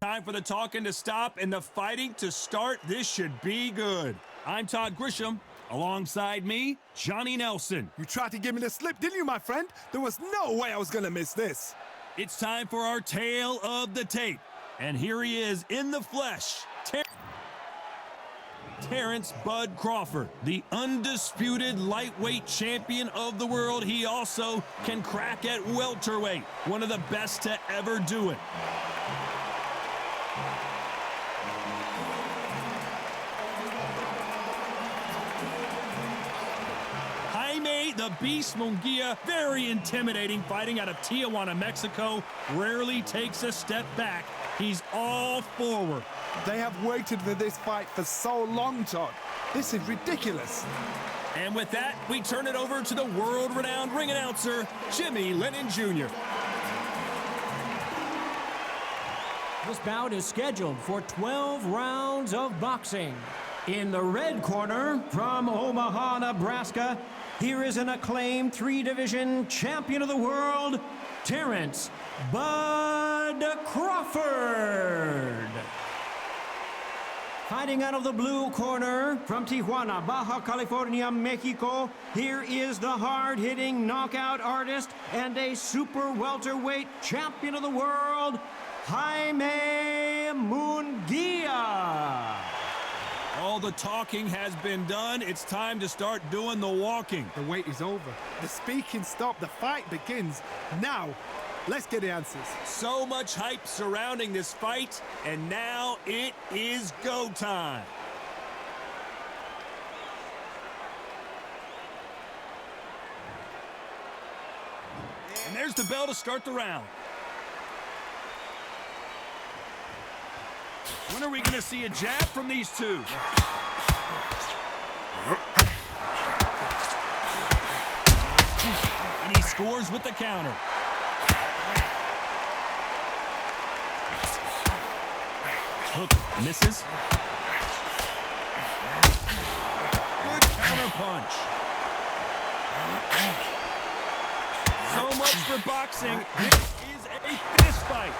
Time for the talking to stop and the fighting to start. This should be good. I'm Todd Grisham. Alongside me, Johnny Nelson. You tried to give me the slip, didn't you, my friend? There was no way I was going to miss this. It's time for our tale of the tape. And here he is in the flesh. Terence "Bud" Crawford, the undisputed lightweight champion of the world. He also can crack at welterweight, one of the best to ever do it. Jaime "the Beast" Munguia, very intimidating, fighting out of Tijuana, Mexico, rarely takes a step back. He's all forward. They have waited for this fight for so long, Todd. This is ridiculous. And with that, we turn it over to the world-renowned ring announcer, Jimmy Lennon Jr. This bout is scheduled for 12 rounds of boxing. In the red corner, from Omaha, Nebraska, here is an acclaimed three-division champion of the world, Terence "Bud" Crawford. Fighting out of the blue corner, from Tijuana, Baja California, Mexico, here is the hard-hitting knockout artist and a super welterweight champion of the world, Jaime Munguia. All the talking has been done. It's time to start doing the walking. The wait is over. The speaking stopped. The fight begins. Now, let's get the answers. So much hype surrounding this fight, and now it is go time. And there's the bell to start the round. When are we going to see a jab from these two? And he scores with the counter. Hook misses. Good counter punch. So much for boxing. This is a fist fight.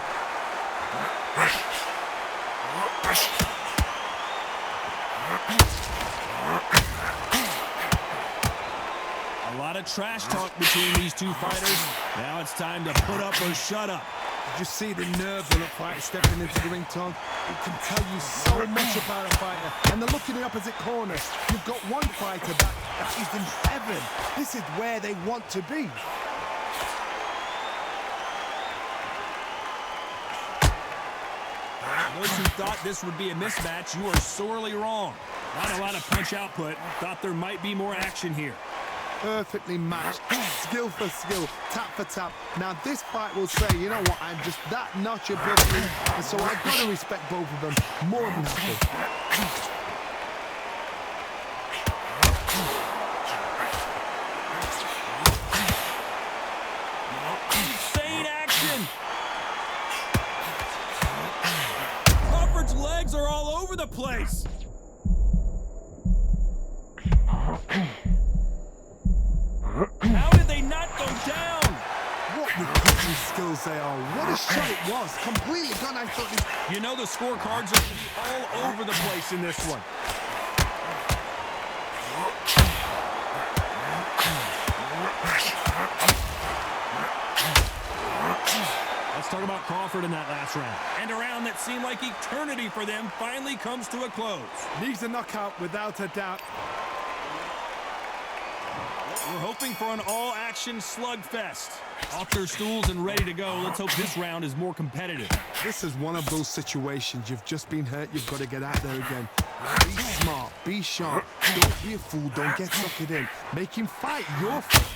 A lot of trash talk between these two fighters. Now it's time to put up or shut up. Did you see the nerves on a fighter stepping into the ring, Todd? It can tell you so much about a fighter. And the look in the opposite corner. You've got one fighter that is in heaven. This is where they want to be. Those who thought this would be a mismatch, you are sorely wrong. Not a lot of punch output. Thought there might be more action here. Perfectly matched, skill for skill, tap for tap. Now this fight will say, you know what, I'm just that notch above you, and so I've got to respect both of them more than happy. Insane action! Crawford's legs are all over the place. How did they not go down? What ridiculous skills they are. What a shot it was. Completely gone. I thought this... You know the scorecards are going to be all over the place in this one. Let's talk about Crawford in that last round. And a round that seemed like eternity for them finally comes to a close. Needs a knockout without a doubt. We're hoping for an all-action slugfest. Off their stools and ready to go. Let's hope this round is more competitive. This is one of those situations. You've just been hurt. You've got to get out there again. Be smart. Be sharp. Don't be a fool. Don't get suckered in. Make him fight your fight.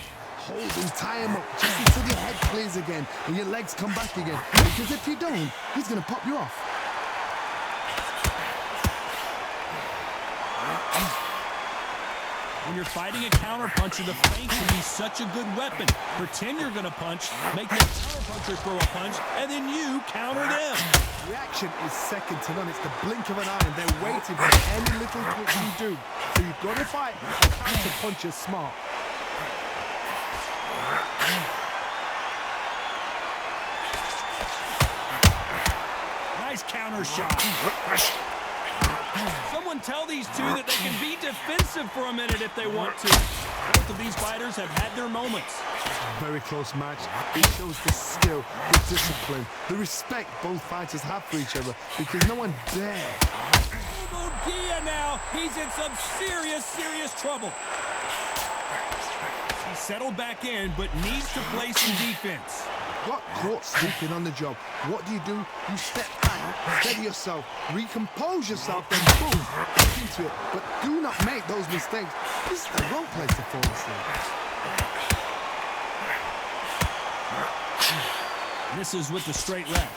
Hold him, tie him up, just until your head clears again and your legs come back again. Because if you don't, he's going to pop you off. When you're fighting a counterpuncher, the feint can be such a good weapon. Pretend you're going to punch, make the counterpuncher throw a punch, and then you counter them. Reaction is second to none. It's the blink of an eye, and they're waiting for any little twitch you do. So you've got to fight a counterpuncher smart. Nice counter shot. Someone tell these two that they can be defensive for a minute if they want to. Both of these fighters have had their moments. Very close match. It shows the skill, the discipline, the respect both fighters have for each other because no one dare. Munguia now, he's in some serious trouble. He settled back in, but needs to play some defense. Got caught sleeping on the job. What do? You step back, steady yourself, recompose yourself, then boom, back into it. But do not make those mistakes. This is the wrong place to fall asleep. Misses with the straight left.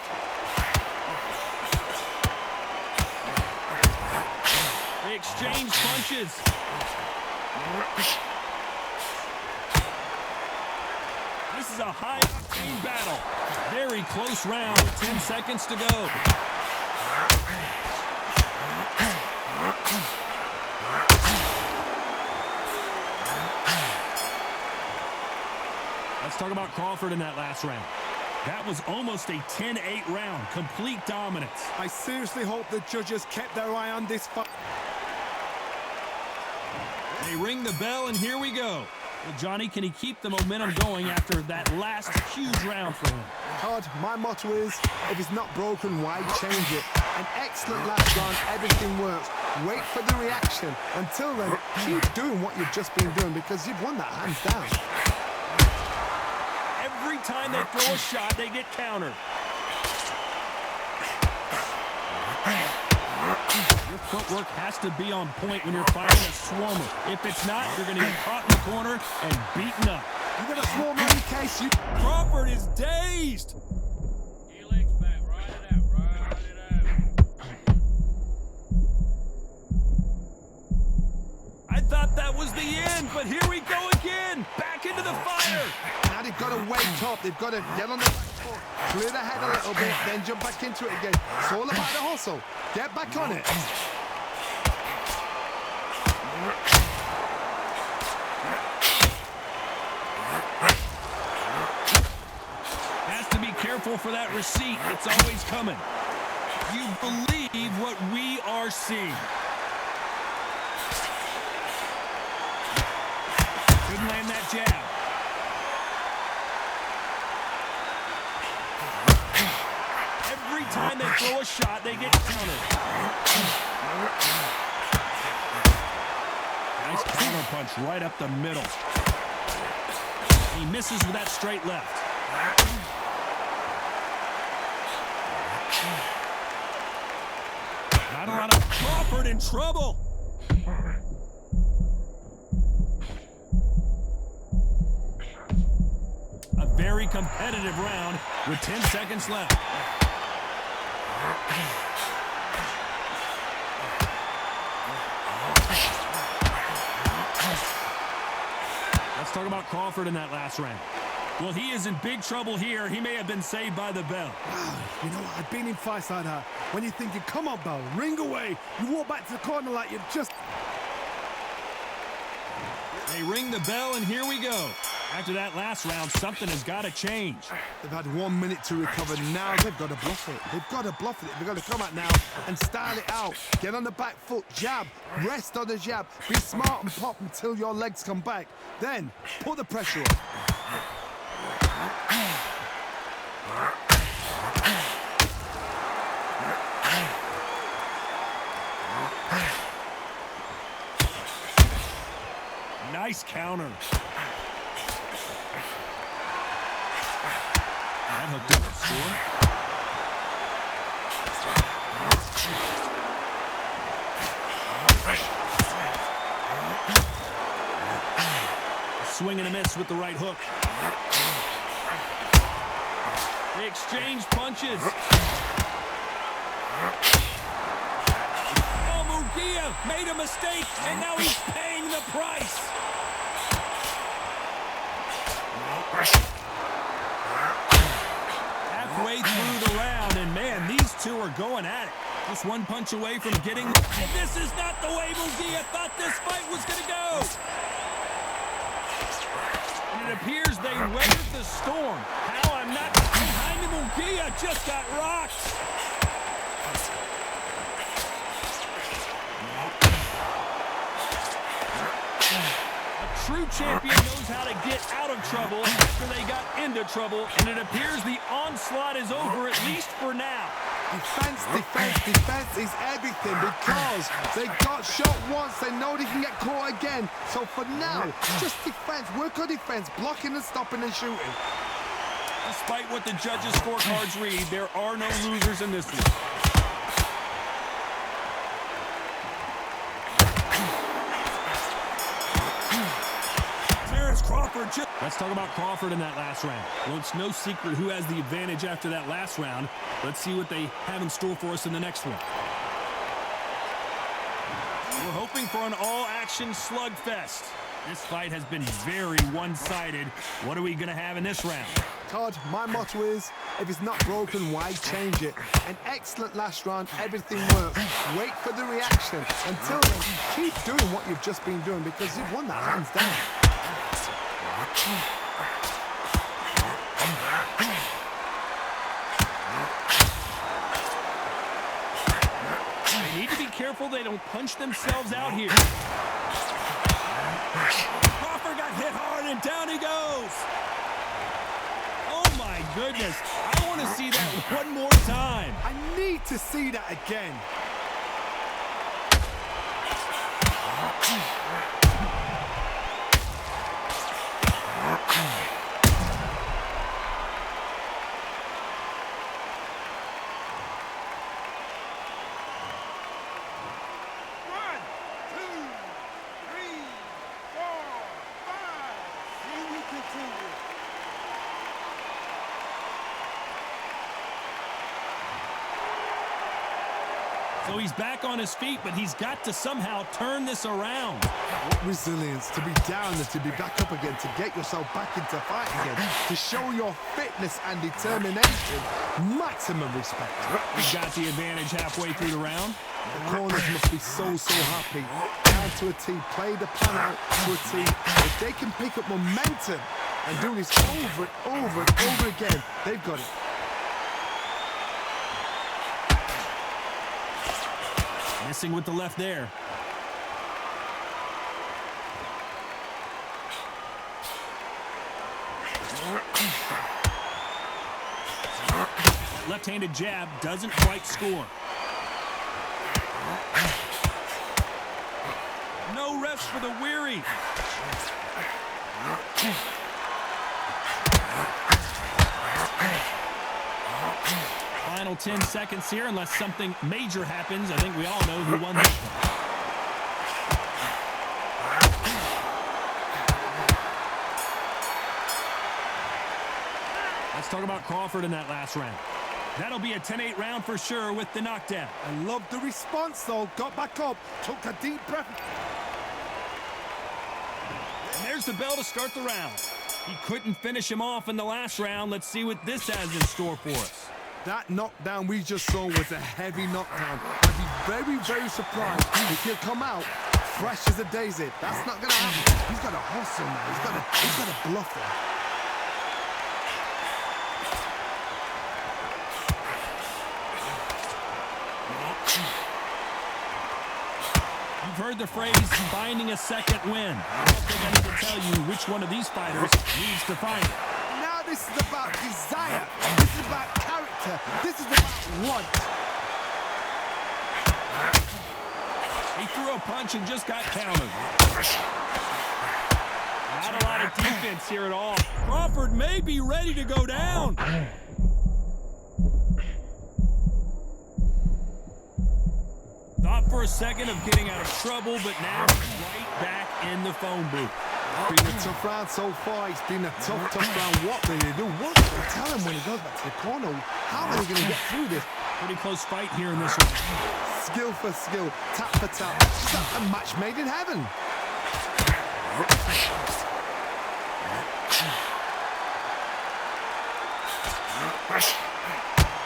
They exchange punches. This is a high-octane battle. Very close round with 10 seconds to go. Let's talk about Crawford in that last round. That was almost a 10-8 round. Complete dominance. I seriously hope the judges kept their eye on this fight. They ring the bell, and here we go. Well, Johnny, can he keep the momentum going after that last huge round for him? Todd, my motto is, if it's not broken, why change it? An excellent last round, everything works. Wait for the reaction. Until then, keep doing what you've just been doing because you've won that hands down. Every time they throw a shot, they get countered. Your footwork has to be on point when you're fighting a swarmer. If it's not, you're going to get caught in the corner and beaten up. You got a swarmer in case you... Crawford is dazed. Your legs back, ride it out, ride it out. I thought that was the end, but here we go again. Back into the fire. Now they've got to wake up. They've got to get on the back foot, clear the head a little bit, then jump back into it again. It's all about the hustle. Get back on it. Has to be careful for that receipt. It's always coming. You believe what we are seeing. Couldn't land that jab. Every time they throw a shot, they get countered. Nice counter punch right up the middle. He misses with that straight left. Not a lot of Crawford in trouble. A very competitive round with 10 seconds left. Let's talk about Crawford in that last round. Well, he is in big trouble here. He may have been saved by the bell. Wow, you know what? I've been in fights like that. When you're thinking, come on, Bell, ring away. You walk back to the corner like you've just... They ring the bell, and here we go. After that last round, something has got to change. They've had 1 minute to recover. Now they've got to bluff it. They've got to bluff it. They've got to come out now and style it out. Get on the back foot, jab, rest on the jab. Be smart and pop until your legs come back. Then put the pressure on. Nice counter. That hooked up the score. Swing and a miss with the right hook. They exchange punches. Oh, Munguia made a mistake, and now he's paying the price. Halfway through the round, and man, these two are going at it. Just one punch away from getting... And this is not the way Munguia thought this fight was going to go. And it appears they weathered the storm. How I'm not... Jaime Munguia just got rocked. true champion knows how to get out of trouble after they got into trouble, and it appears the onslaught is over, at least for now. Defense, defense, defense is everything because they got shot once. They know they can get caught again. So for now, just defense. Work on defense, blocking and stopping and shooting. Despite what the judges' scorecards read, there are no losers in this one. Terence Crawford. Let's talk about Crawford in that last round. Well, it's no secret who has the advantage after that last round. Let's see what they have in store for us in the next one. We're hoping for an all-action slugfest. This fight has been very one-sided. What are we going to have in this round? Todd, my motto is, if it's not broken, why change it? An excellent last round, everything works. Wait for the reaction. Until then, keep doing what you've just been doing because you've won that hands down. They need to be careful they don't punch themselves out here. Crawford got hit hard and down he goes. Oh my goodness. I want to see that one more time. I need to see that again. So he's back on his feet, but he's got to somehow turn this around. What resilience to be down and to be back up again, to get yourself back into fight again, to show your fitness and determination. Maximum respect. He got the advantage halfway through the round. The corners must be so happy. Down to a T, play the plan out to a T. If they can pick up momentum and do this over and over and over again, they've got it. Missing with the left there. Left-handed jab doesn't quite score. No rest for the weary. Final 10 seconds here, unless something major happens. I think we all know who won this one. Let's talk about Crawford in that last round. That'll be a 10-8 round for sure with the knockdown. I love the response, though. Got back up, took a deep breath. And there's the bell to start the round. He couldn't finish him off in the last round. Let's see what this has in store for us. That knockdown we just saw was a heavy knockdown. I'd be very, very surprised if he'll come out fresh as a daisy. That's not going to happen. He's got to hustle now. He's got to bluff him. You've heard the phrase, finding a second win. I don't think I need to tell you which one of these fighters needs to find it. Now this is about desire. This is about character. This is about want. He threw a punch and just got countered. Not a lot of defense here at all. Crawford may be ready to go down. Thought for a second of getting out of trouble, but now he's right back in the phone booth. It's been a tough round so far. It's been a tough round. What do they do? What do they tell him when he goes back to the corner? How are they going to get through this? Pretty close fight here in this one. Skill for skill, tap for tap. It's like a match made in heaven.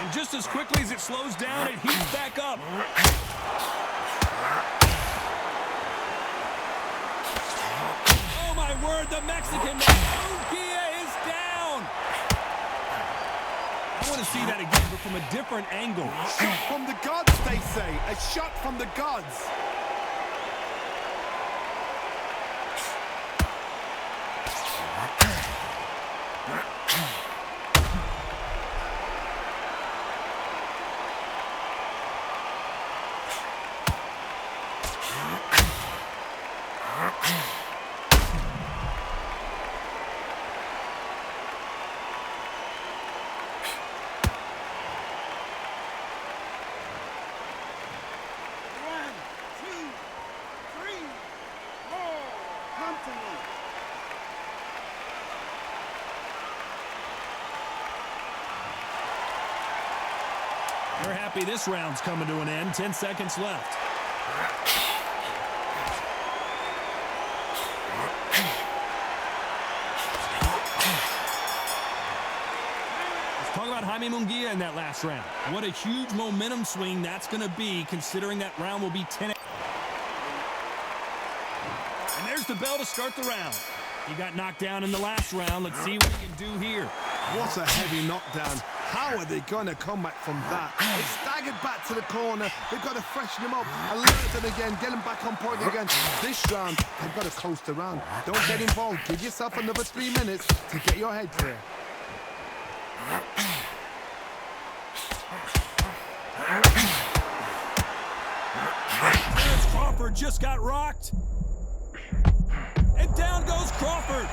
And just as quickly as it slows down, it heats back up. Oh my word, the Mexican Munguia is down. I want to see that again, but from a different angle. Shot from the gods, they say. A shot from the gods. They're happy this round's coming to an end. 10 seconds left. Let's talk about Jaime Munguia in that last round. What a huge momentum swing that's going to be, considering that round will be 10. And there's the bell to start the round. He got knocked down in the last round. Let's see what he can do here. What a heavy knockdown. How are they going to come back from that? They staggered back to the corner. They've got to freshen him up, alert them again, get him back on point again. This round, they've got to coast around. Don't get involved. Give yourself another 3 minutes to get your head clear. Terence Crawford just got rocked. And down goes Crawford.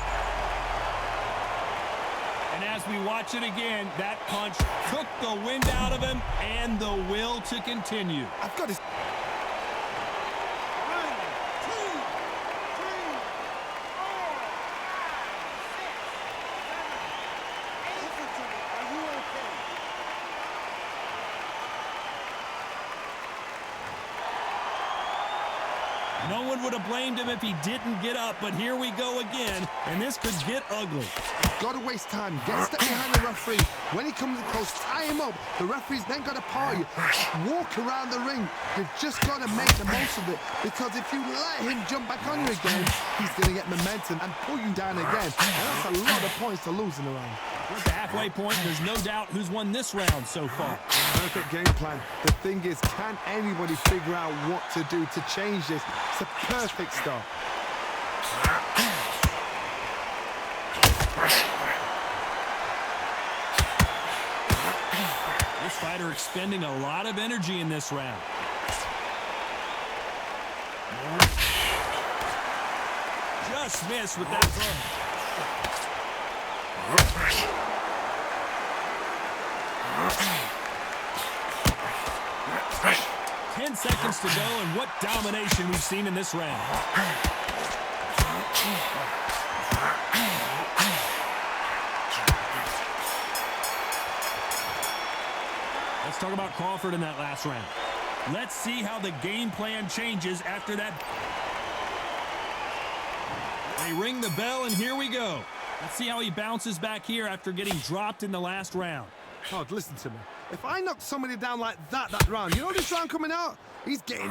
And as we watch it again, that punch took the wind out of him and the will to continue. I've got his... 1, 2, 3, 4, 5, 6, 7, 8. Are you okay? No one would have blamed him if he didn't get up, but here we go again, and this could get ugly. Got to waste time. Get a step behind the referee. When he comes close, tie him up. The referee's then got to part you. Walk around the ring. You've just got to make the most of it, because if you let him jump back on you again, he's going to get momentum and pull you down again. And that's a lot of points to lose in the round. We're at the halfway point. There's no doubt who's won this round so far. Perfect game plan. The thing is, can anybody figure out what to do to change this? It's a perfect start. This fighter expending a lot of energy in this round. Just missed with that throw. 10 seconds to go, and what domination we've seen in this round. Let's talk about Crawford in that last round. Let's see how the game plan changes after that. They ring the bell, and here we go. Let's see how he bounces back here after getting dropped in the last round. Todd, listen to me. If I knock somebody down like that round, you know this round coming out? He's getting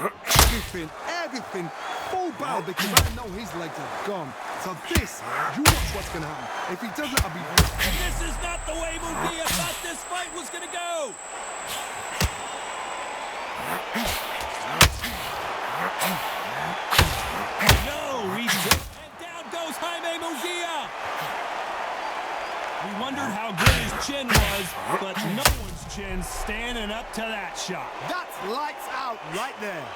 everything full barrel, because I know his legs are gone. So this, you watch what's going to happen. If he doesn't, I'll be... And this is not the way Munguia thought this fight was going to go. No, he did. And down goes Jaime Munguia. We wondered how good his chin was, but no one's chin standing up to that shot. That's lights out right there.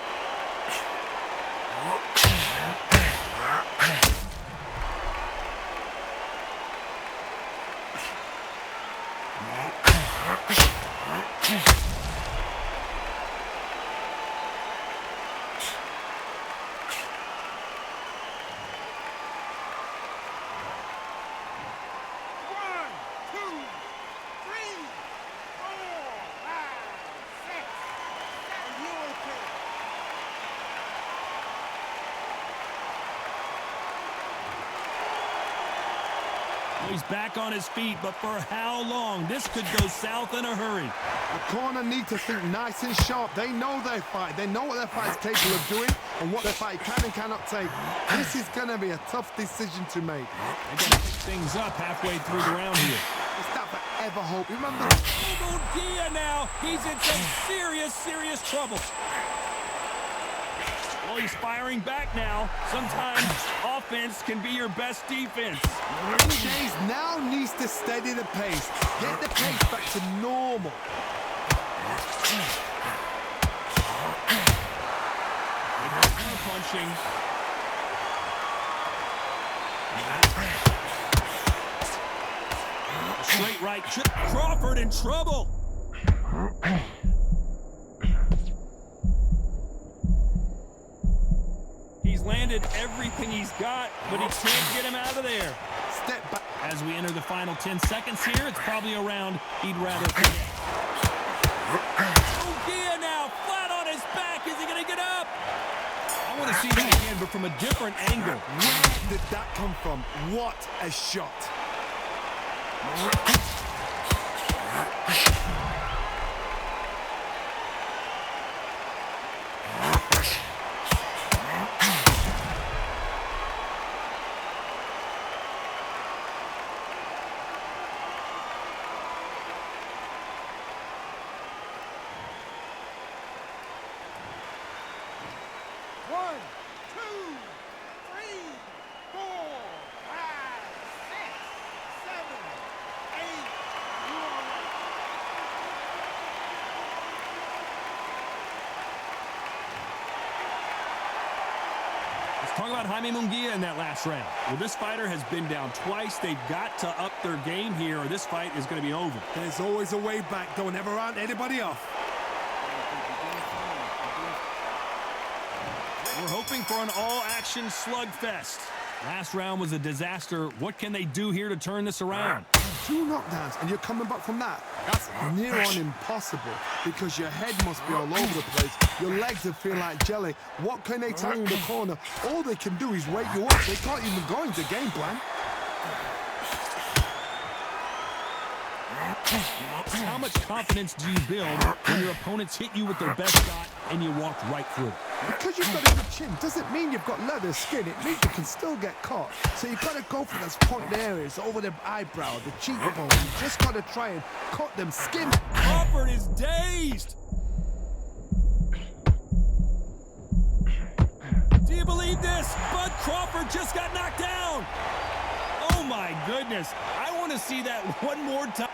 He's back on his feet, but for how long? This could go south in a hurry. The corner need to think nice and sharp. They know their fight. They know what their fight is capable of doing and what their fight can and cannot take. This is going to be a tough decision to make. They got to pick things up halfway through the round here. It's that forever hope. Remember? Munguia now. He's in some serious trouble. Well, he's firing back now. Sometimes offense can be your best defense. James now needs to steady the pace. Get the pace back to normal. Punching. A straight right. Crawford in trouble. He's landing. landed everything he's got, but he can't get him out of there. Step back. As we enter the final 10 seconds here, it's probably a round he'd rather forget. Munguia now, flat on his back. Is he going to get up? I want to see that again, but from a different angle. Where did that come from? What a shot. Talk about Jaime Munguia in that last round. Well, this fighter has been down twice. They've got to up their game here, or this fight is going to be over. There's always a way back. Don't ever round anybody off. We're hoping for an all-action slugfest. Last round was a disaster. What can they do here to turn this around? 2 knockdowns, and you're coming back from that. That's near on impossible because your head must be all over the place. Your legs will feel like jelly. What can they tell you in the corner? All they can do is wake you up. They can't even go into game plan. How much confidence do you build when your opponents hit you with their best shot and you walk right through it? Because you've got a good chin doesn't mean you've got leather skin. It means you can still get caught. So you've got to go for those point areas over the eyebrow, the cheekbone. You just got to try and cut them skin. Crawford is dazed. Do you believe this? Bud Crawford just got knocked down. Oh my goodness. I want to see that one more time.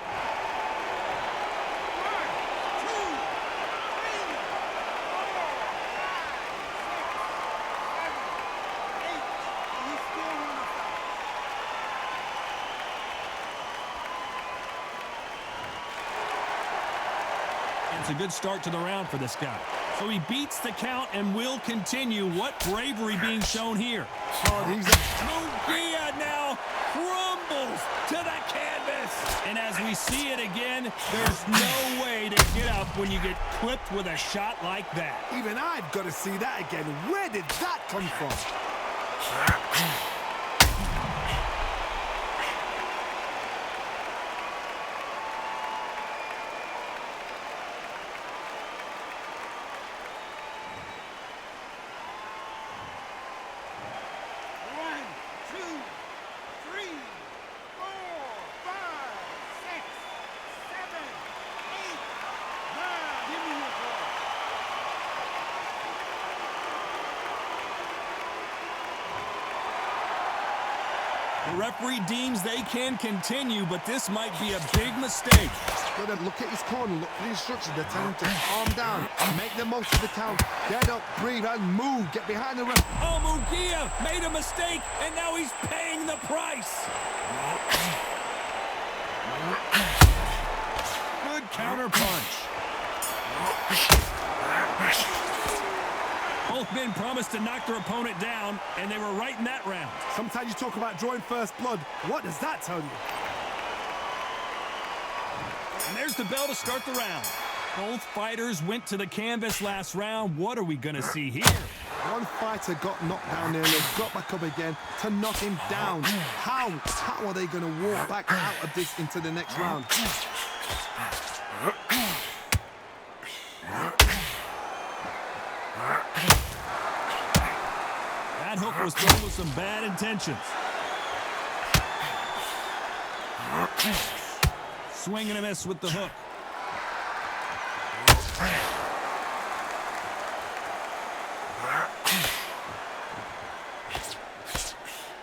It's a good start to the round for this guy. So he beats the count and will continue. What bravery being shown here. Munguia now crumbles to the canvas. And as we see it again, there's no way to get up when you get clipped with a shot like that. Even I've got to see that again. Where did that come from? The referee deems they can continue, but this might be a big mistake. Got to look at his corner, look for the instructions. They're telling him to calm down, make the most of the count, get up, breathe, and move. Get behind the ref. Oh, Munguia made a mistake, and now he's paying the price. Good counter punch. Both men promised to knock their opponent down, and they were right in that round. Sometimes you talk about drawing first blood. What does that tell you? And there's the bell to start the round. Both fighters went to the canvas last round. What are we going to see here? One fighter got knocked down earlier, got back up again to knock him down. How are they going to walk back out of this into the next round? That hook was thrown with some bad intentions. Swing and a miss with the hook.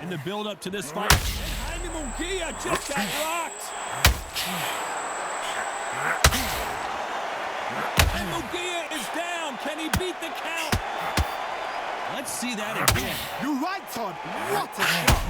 In the build-up to this fight, Jaime Munguia just got rocked. And Munguia is down. Can he beat the count? Let's see that again. You're right, Todd. What a shot.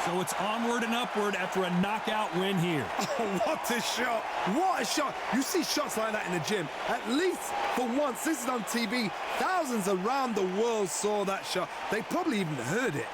So it's onward and upward after a knockout win here. Oh, what a shot. What a shot. You see shots like that in the gym. At least for once, this is on TV. Thousands around the world saw that shot. They probably even heard it.